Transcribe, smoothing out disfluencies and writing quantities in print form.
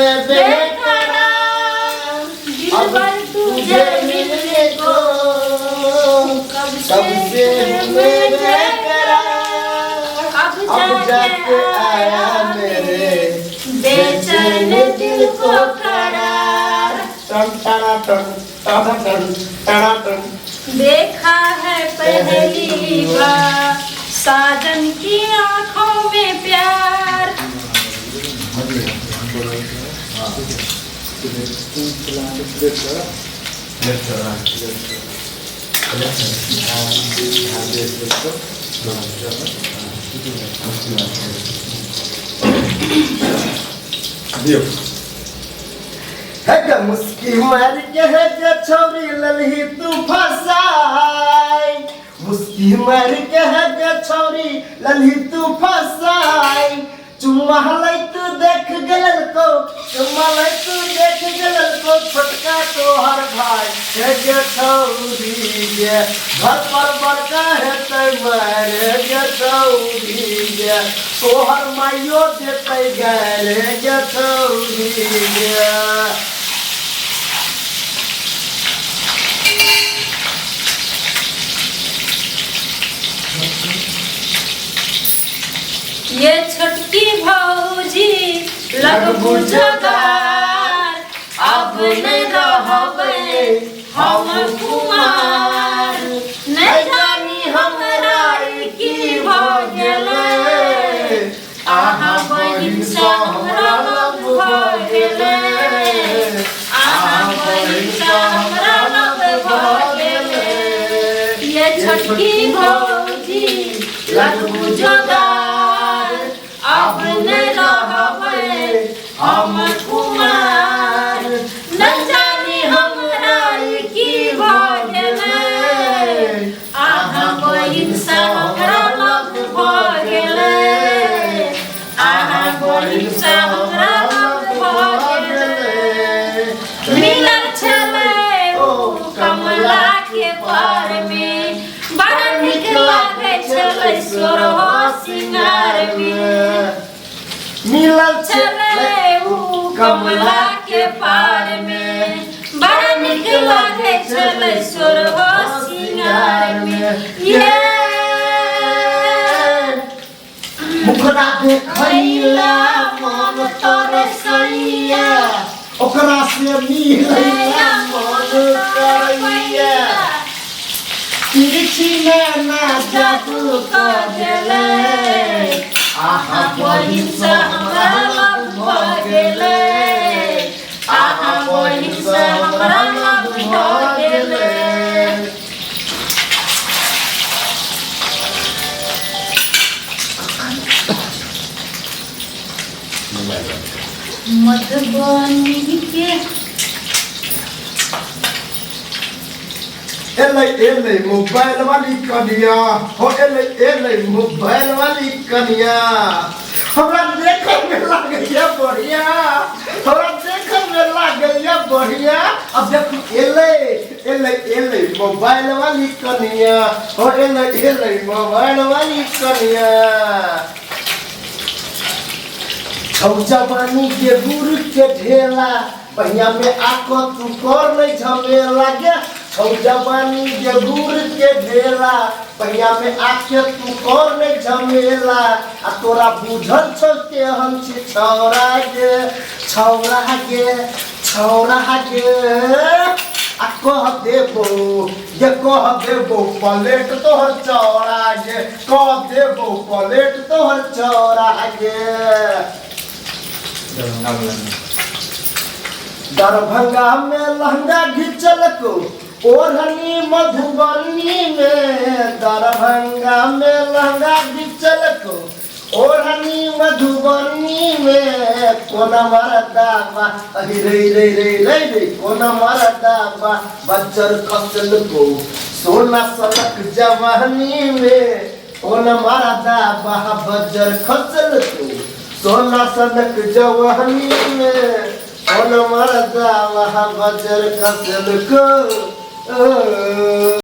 मैं बेकरार, दिलबर तुझे मिलने को कब से मैं बेकरार, अब जाके आया मेरे बेचैन दिल को करार। देखा है पहली बार साजन की आंखों में प्यार। है मुस्की मार के है छोरी ललही तू फसाई, मुस्की मार के है छोरी ललही तू फसाई। चुम्मा लै तू देख गलल को, चुम्मा लै तू देख गलल को छोटका तोहर भाई है गे छौरी गे घर पर बड़का है तै मारे गे छौरी गे तोहर माइयो देतै गैरे गे छौरी गे। ये छोटकी भौजी लगबू जोगार, अब नहीं रहबे हम कुमार। नहीं जानी हमरा की भ गेलै, आहा बहिन से हमरा लव भ गेलै, आहा बहिन से हमरा लव भ गेलै। ये छोटकी भौजी लगबू जोगार, अब नहीं रहबे हम कुमार। न जानी हमरा की भ गेलै, आहा बहिन से हमरा लव भ गेलै, आहा बहिन से हमरा लव भ गेलै। मिलल छलै ओ कमला के पार में, बड़ा नीक लागै छलै सोरहो सिंगार में। मिलल छलै उ कमला के पार में, बड़ा नीक लागै छलै सोरहो सिंगार में। ये मुखरा देखैला मन तरसैया, ओकरा से मिलैला मन करैया। तिरछी नैना जादू कर देलै, आहा बहिन से हमरा लव भ गेलै, आहा बहिन से हमरा लव भ गेलै। मधुबनी के एले मोबाइल वाली कनिया हो, एले मोबाइल वाली कनिया। हमरा देखै में लागैया बढ़िया, हमरा देखै में लागैया बढ़िया। अब देखो एले मोबाइल वाली कनिया हो, एले मोबाइल वाली कनिया। छौ जवानी के गुरु के ढेला, पहिया में आको तू कर नहीं झमेला गे। छौ जवानी के गुरु के ढेला, पहिया में आके तू कर नहीं झमेला। आ तोरा बुझल छौ के हम छी छौरा गे, छौरा गे, छौरा गे। आ कह देबो ये कह देबो प्लेट तोहर चौड़ा गे, कह देबो प्लेट तोहर चौड़ा गे। दरभंगा में लहंगा घिचल को ओढ़नी मधुबनी में, दरभंगा में लहंगा घिचल को ओढ़नी मधुबनी में। कोना मरदा बा अहि रे रे रे रे रे, कोना मरदा बा बच्चर खसल को सोना सड़क जवानी में। कोना मरदा बा बच्चर खसल को सोना सड़क जवानी में। कोना मरदा बा बच्चर खसल को